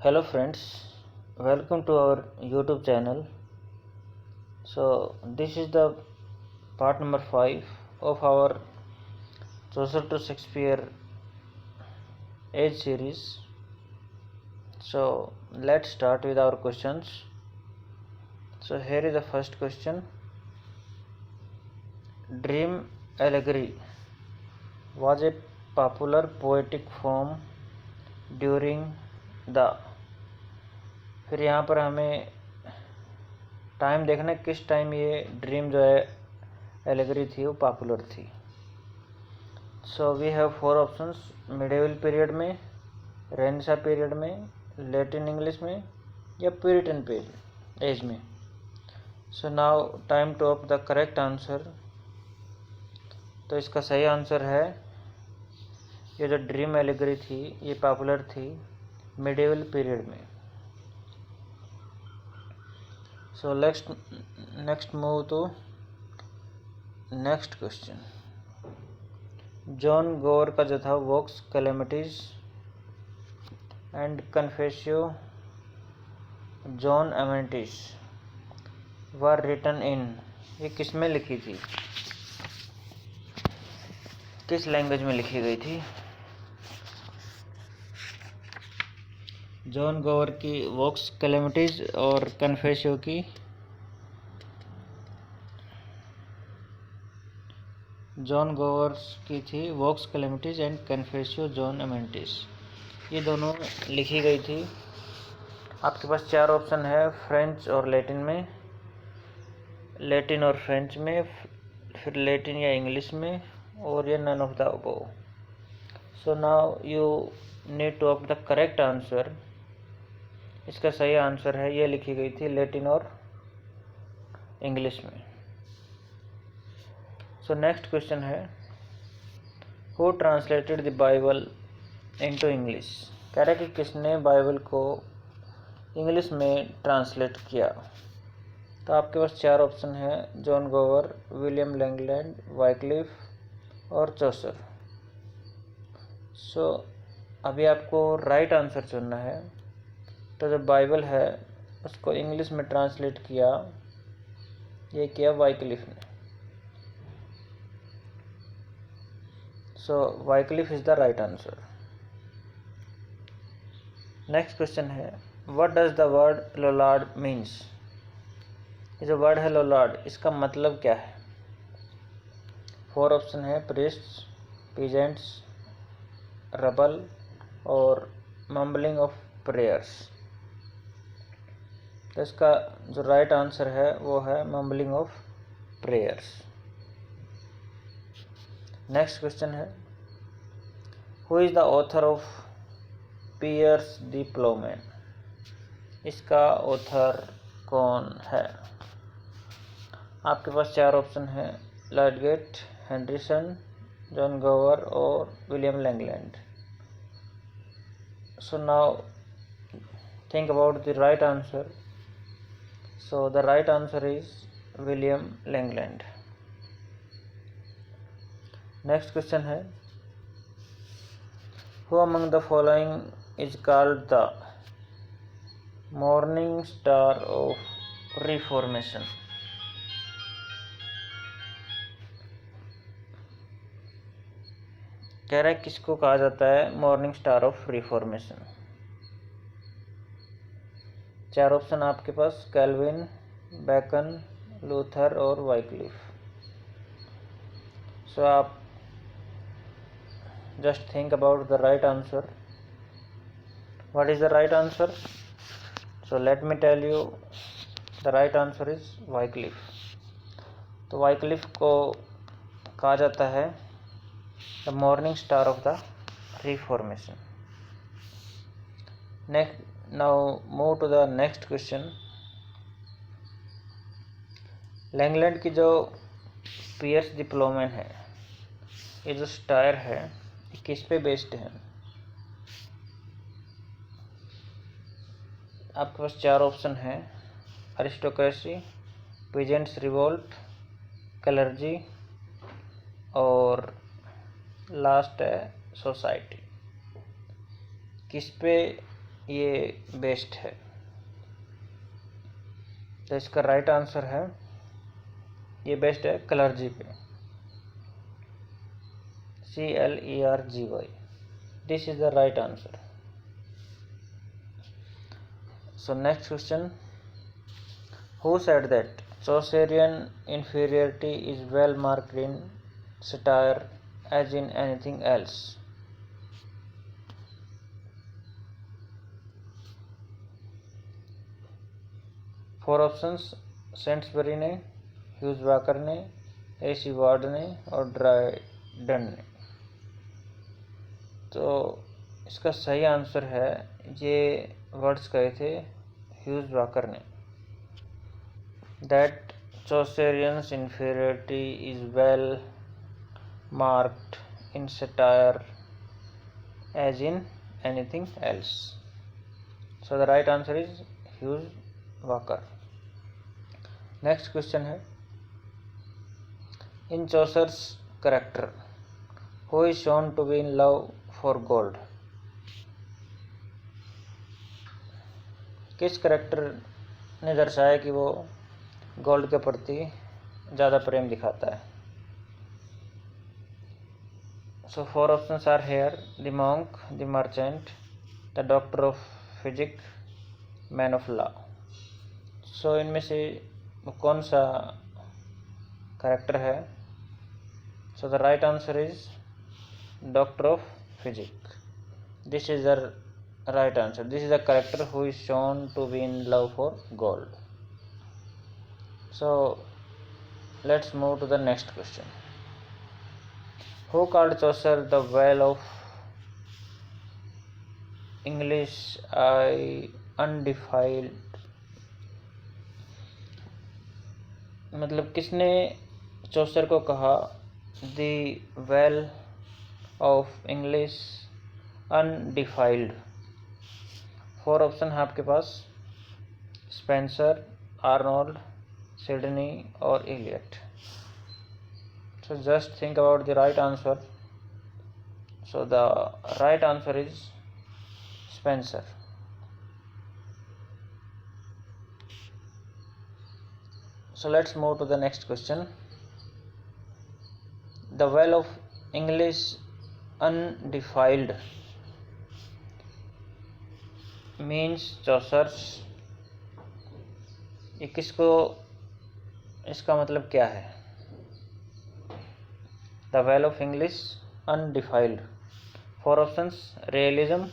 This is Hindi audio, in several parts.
Hello friends, welcome to our YouTube channel. So this is the part number 5 of our Chaucer to Shakespeare age series. So let's start with our questions. So here is the first question. Dream allegory was a popular poetic form during the, फिर यहाँ पर हमें टाइम देखना है किस टाइम ये ड्रीम जो है एलेगरी थी वो पॉपुलर थी. So we have 4 options. Medieval period में, रेनेसां पीरियड में, लैटिन इंग्लिश में या प्यूरिटन पीरियड एज में. So now time to off the correct answer. तो इसका सही आंसर है ये जो ड्रीम एलेगरी थी ये पॉपुलर थी मिडिवल पीरियड में. So next move to next question. John Gower का जो था vox calamities and Confessio John Amantis were written in, ये किस में लिखी थी, किस लैंग्वेज में लिखी गई थी. जॉन गोवर की वॉक्स कैलेमिटीज और कन्फेसियो की जॉन गोवर की थी Vox calamities and Confessio John Amantis, ये दोनों लिखी गई थी. आपके पास 4 ऑप्शन है, फ्रेंच और लैटिन में, लैटिन और फ्रेंच में, फिर लैटिन या इंग्लिश में, और ये none of the above. So now you need to off the correct answer. इसका सही आंसर है ये लिखी गई थी लैटिन और इंग्लिश में. सो नेक्स्ट क्वेश्चन है, who translated the Bible into English. कह रहा है कि किसने बाइबल को इंग्लिश में ट्रांसलेट किया. तो आपके पास 4 ऑप्शन है, जॉन गोवर, विलियम लैंगलैंड, वाइक्लिफ और चौसर. सो अभी आपको राइट आंसर चुनना है. तो जो बाइबल है उसको इंग्लिश में ट्रांसलेट किया, ये किया वाइक्लिफ ने. So Wycliffe is the right answer. Next question है, what does the word Lollard means. ये जो वर्ड है लोलार्ड, इसका मतलब क्या है. 4 ऑप्शन है, प्रीस्ट्स, पीजेंट्स, रबल और मम्बलिंग ऑफ प्रेयर्स. तो इसका जो राइट आंसर है वो है mumbling of prayers. Next question है, who is the author of Piers the Ploughman. इसका ऑथर कौन है. आपके पास 4 ऑप्शन है, लैडगेट, हेनरिसन, जॉन गोवर और William Langland. So now think about the right answer. So the right answer is William Langland. Next question है, who among the following is called the morning star of reformation. कह रहा है किसको कहा जाता है morning star of reformation. 4 option आपके पास, कैल्विन, बैकन, लूथर और वाइक्लिफ. सो आप just think about the right answer. What is the right answer. So let me tell you, the right answer is Wycliffe. तो वाइक्लिफ को कहा जाता है the morning star of the reformation. Next, now move to the next question. Langland की जो पियर्स द प्लोमैन है, ये जो स्टायर है ये किस पे बेस्ड है. आपके पास 4 ऑप्शन है, अरिस्टोक्रेसी, पीजेंट्स रिवोल्ट, क्लर्जी और लास्ट है सोसाइटी. किस पे ये बेस्ट है। तो इसका राइट आंसर है, ये बेस्ट है क्लर्जी पे, CLERGY। This is the right answer. So next question, who said that Chaucerian inferiority is well marked in satire as in anything else? Four options, Saintsbury ने, ह्यूज वाकर ने, AC वार्ड ने और ड्राइडन ने। तो इसका सही आंसर है, ये वर्ड्स कहे थे ह्यूज वाकर ने, that Chaucerian's inferiority is well marked in satire as in anything else. So the right answer is Hugh Walker. Next question है, in Chaucer's character, who is shown to be in love for gold? किस करेक्टर ने दर्शाया कि वो गोल्ड के प्रति ज़्यादा प्रेम दिखाता है? So four options are here, the monk, the merchant, the doctor of physic, man of law. So इनमें से वो कौन सा करेक्टर है? So the right answer is doctor of physic. This is the right answer. This is the character who is shown to be in love for gold. So let's move to the next question. Who called Chaucer the well of English undefiled? मतलब किसने चौसर को कहा the well of English undefiled? Four option है आपके पास, स्पेंसर, आर्नोल्ड, सिडनी और Elliot. So just think about the right answer. So the right answer is Spencer. So let's move to the next question. The well of English undefiled means Chaucer's। ये किसको, इसका मतलब क्या है? The well of English undefiled. Four options, realism,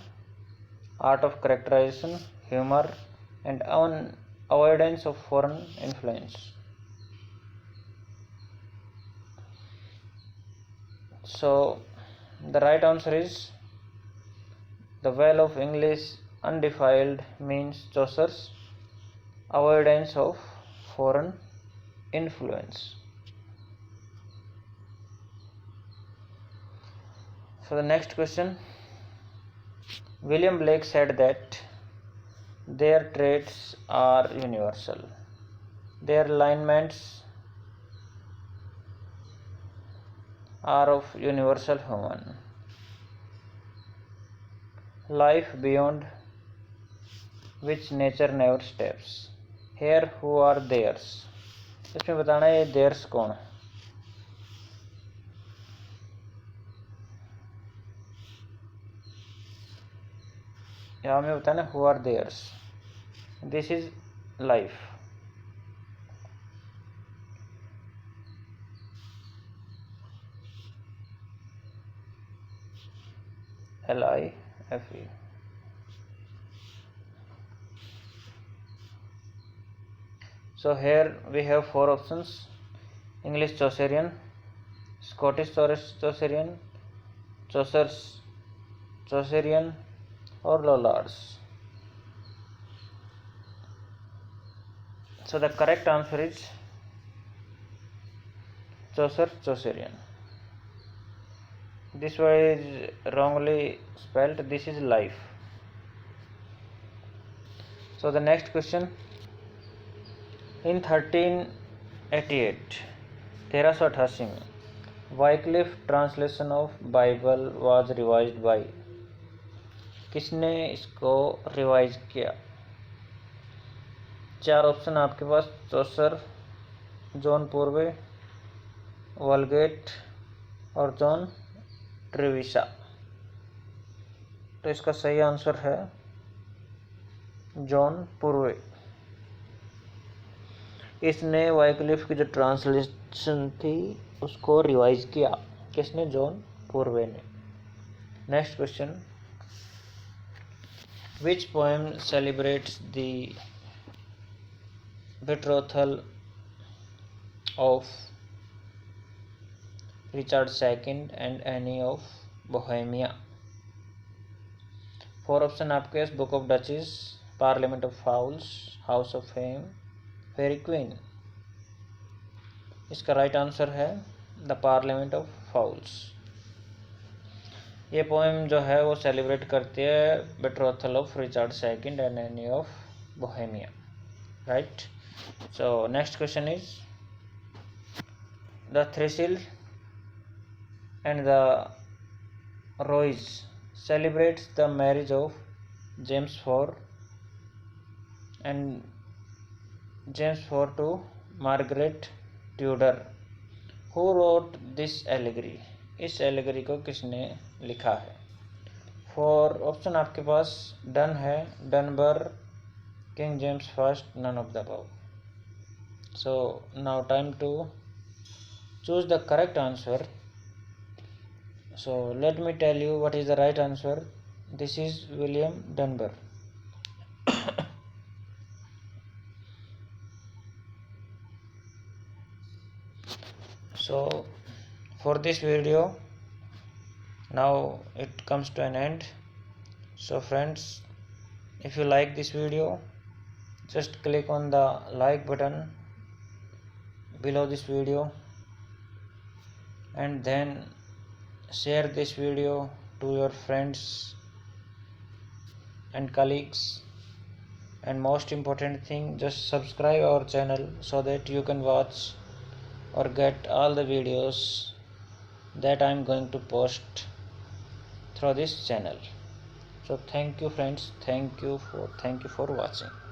art of characterisation, humour and avoidance of foreign influence. So the right answer is the well of English undefiled means Chaucer's avoidance of foreign influence. So the next question, William Blake said that their traits are universal, their alignments are of universal human life beyond which nature never steps. Here who are theirs? इसमें बताना है ये theirs कौन है? यहाँ में बताना who are theirs. This is life. LIFE. So here we have four options: English Chaucerian, Scottish Chaucerian, Chaucer's Chaucerian or Lollards. So the correct answer is Chaucer Chaucerian. This word is wrongly spelled. This is life. So the next question, in 1388 1388 में Wycliffe translation of Bible was revised by किसने इसको रिवाइज किया? 4 ऑप्शन आपके पास, चौसर, जॉन पूर्वे, वलगेट और जॉन ट्रेविसा। तो इसका सही आंसर है जॉन पूर्वे। इसने वाइक्लिफ की जो ट्रांसलेशन थी उसको रिवाइज किया। किसने? जॉन पूर्वे ने। Next question, which poem celebrates the betrothal of Richard II and Anne of Bohemia? 4 option आपके पास, Book of Duchess, Parliament of Fowls, House of Fame, Fairy Queen. इसका राइट आंसर है द पार्लियामेंट ऑफ फाउल्स। ये पोएम जो है वो सेलिब्रेट करती है betrothal of Richard second and Anne of Bohemia, right. So next question is, the Thrissil and the Rois celebrates the marriage of James IV to Margaret Tudor. Who wrote this allegory? इस एलिगरी को किसने लिखा है? 4 ऑप्शन आपके पास, डन है, Dunbar, King James first, none of the above. So now time to choose the correct answer. So let me tell you what is the right answer. This is William Dunbar. So for this video, now it comes to an end. So friends, if you like this video, just click on the like button below this video and then share this video to your friends and colleagues, and most important thing, just subscribe our channel so that you can watch or get all the videos that I am going to post through this channel. So thank you friends, thank you for watching.